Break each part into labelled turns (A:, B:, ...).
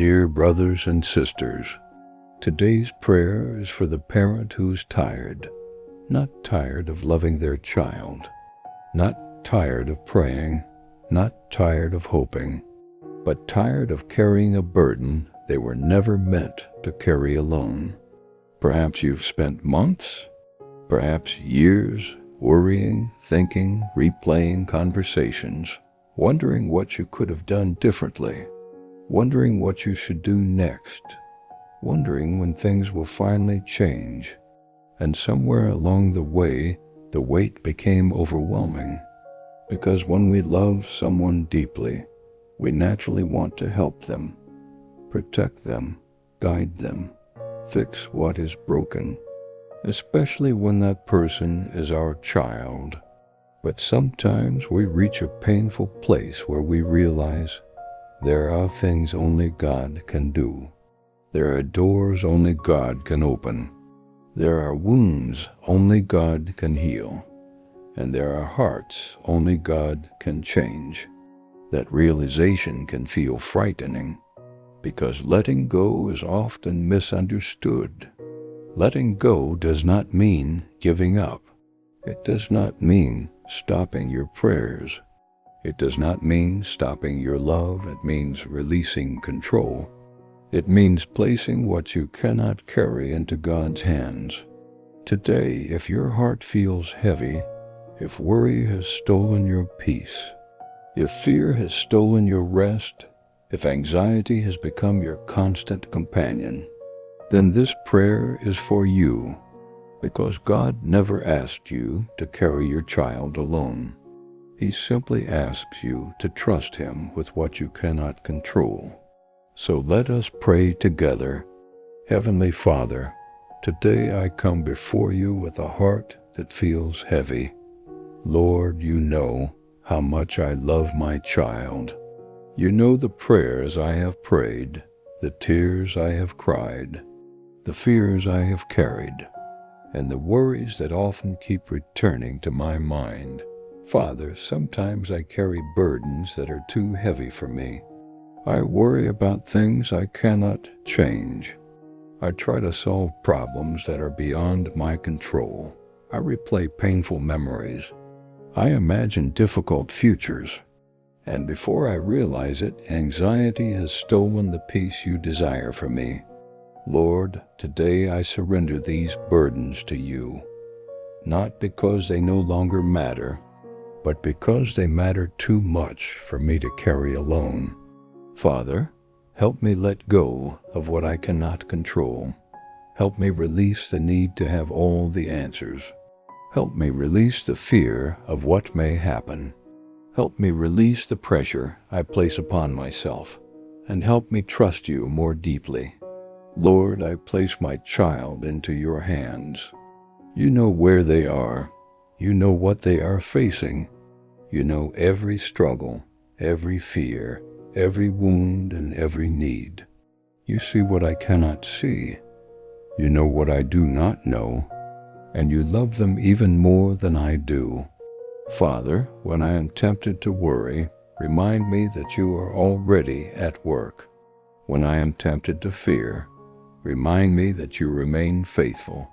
A: Dear brothers and sisters, today's prayer is for the parent who's tired, not tired of loving their child, not tired of praying, not tired of hoping, but tired of carrying a burden they were never meant to carry alone. Perhaps you've spent months, perhaps years, worrying, thinking, replaying conversations, wondering what you could have done differently, wondering what you should do next, wondering when things will finally change. And somewhere along the way, the weight became overwhelming. Because when we love someone deeply, we naturally want to help them, protect them, guide them, fix what is broken, especially when that person is our child. But sometimes we reach a painful place where we realize there are things only God can do. There are doors only God can open. There are wounds only God can heal. And there are hearts only God can change. That realization can feel frightening, because letting go is often misunderstood. Letting go does not mean giving up. It does not mean stopping your prayers. It does not mean stopping your love. It means releasing control. It means placing what you cannot carry into God's hands. Today, if your heart feels heavy, if worry has stolen your peace, if fear has stolen your rest, if anxiety has become your constant companion, then this prayer is for you, because God never asked you to carry your child alone. He simply asks you to trust Him with what you cannot control. So let us pray together. Heavenly Father, today I come before you with a heart that feels heavy. Lord, you know how much I love my child. You know the prayers I have prayed, the tears I have cried, the fears I have carried, and the worries that often keep returning to my mind. Father, sometimes I carry burdens that are too heavy for me. I worry about things I cannot change. I try to solve problems that are beyond my control. I replay painful memories. I imagine difficult futures. And before I realize it, anxiety has stolen the peace you desire for me. Lord, today I surrender these burdens to you, not because they no longer matter, but because they matter too much for me to carry alone. Father, help me let go of what I cannot control. Help me release the need to have all the answers. Help me release the fear of what may happen. Help me release the pressure I place upon myself, and help me trust you more deeply. Lord, I place my child into your hands. You know where they are. You know what they are facing. You know every struggle, every fear, every wound, and every need. You see what I cannot see. You know what I do not know, and you love them even more than I do. Father, when I am tempted to worry, remind me that you are already at work. When I am tempted to fear, remind me that you remain faithful.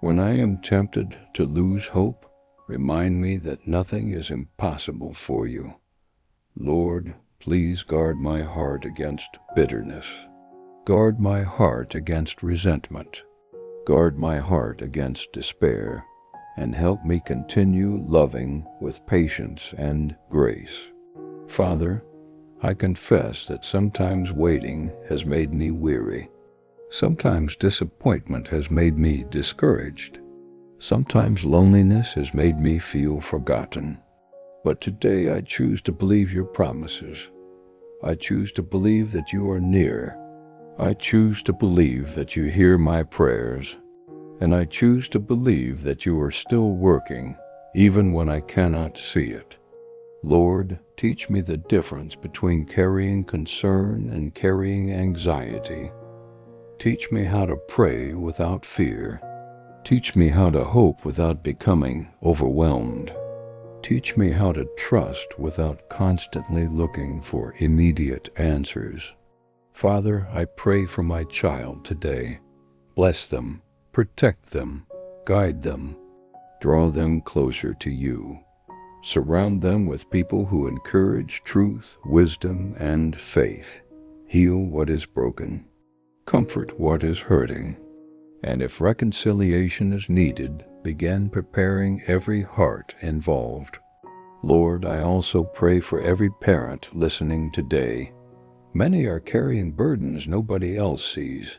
A: When I am tempted to lose hope, remind me that nothing is impossible for you. Lord, please guard my heart against bitterness. Guard my heart against resentment. Guard my heart against despair, and help me continue loving with patience and grace. Father, I confess that sometimes waiting has made me weary. Sometimes disappointment has made me discouraged. Sometimes loneliness has made me feel forgotten. But today I choose to believe your promises. I choose to believe that you are near. I choose to believe that you hear my prayers. And I choose to believe that you are still working, even when I cannot see it. Lord, teach me the difference between carrying concern and carrying anxiety. Teach me how to pray without fear. Teach me how to hope without becoming overwhelmed. Teach me how to trust without constantly looking for immediate answers. Father, I pray for my child today. Bless them, protect them, guide them, draw them closer to you. Surround them with people who encourage truth, wisdom, and faith. Heal what is broken. Comfort what is hurting. And if reconciliation is needed, begin preparing every heart involved. Lord, I also pray for every parent listening today. Many are carrying burdens nobody else sees.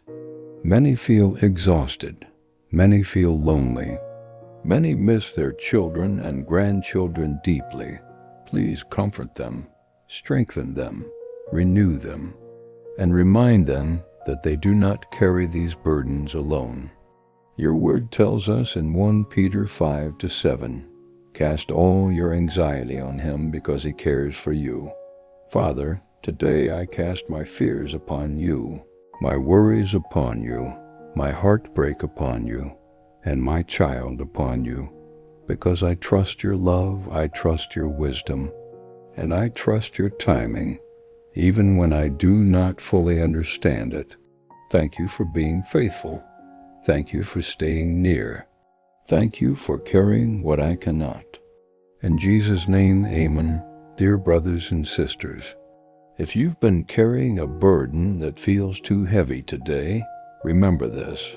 A: Many feel exhausted. Many feel lonely. Many miss their children and grandchildren deeply. Please comfort them, strengthen them, renew them, and remind them that they do not carry these burdens alone. Your word tells us in 1 Peter 5-7, cast all your anxiety on him because he cares for you. Father, today I cast my fears upon you, my worries upon you, my heartbreak upon you, and my child upon you, because I trust your love, I trust your wisdom, and I trust your timing, even when I do not fully understand it. Thank you for being faithful. Thank you for staying near. Thank you for carrying what I cannot. In Jesus' name, amen. Dear brothers and sisters, if you've been carrying a burden that feels too heavy today, remember this.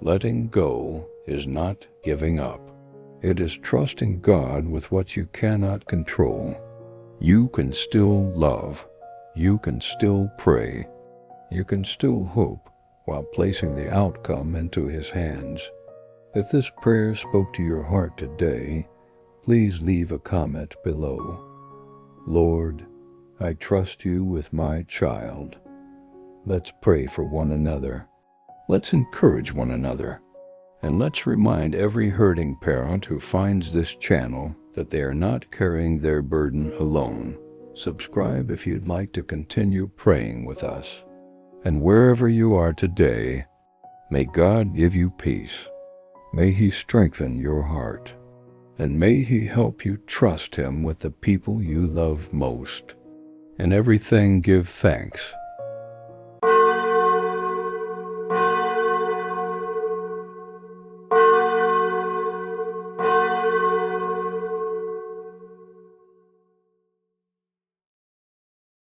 A: Letting go is not giving up. It is trusting God with what you cannot control. You can still love. You can still pray. You can still hope while placing the outcome into His hands. If this prayer spoke to your heart today, please leave a comment below. Lord, I trust you with my child. Let's pray for one another. Let's encourage one another. And let's remind every hurting parent who finds this channel that they are not carrying their burden alone. Subscribe if you'd like to continue praying with us. And wherever you are today, may God give you peace. May He strengthen your heart. And may He help you trust Him with the people you love most. In everything give thanks,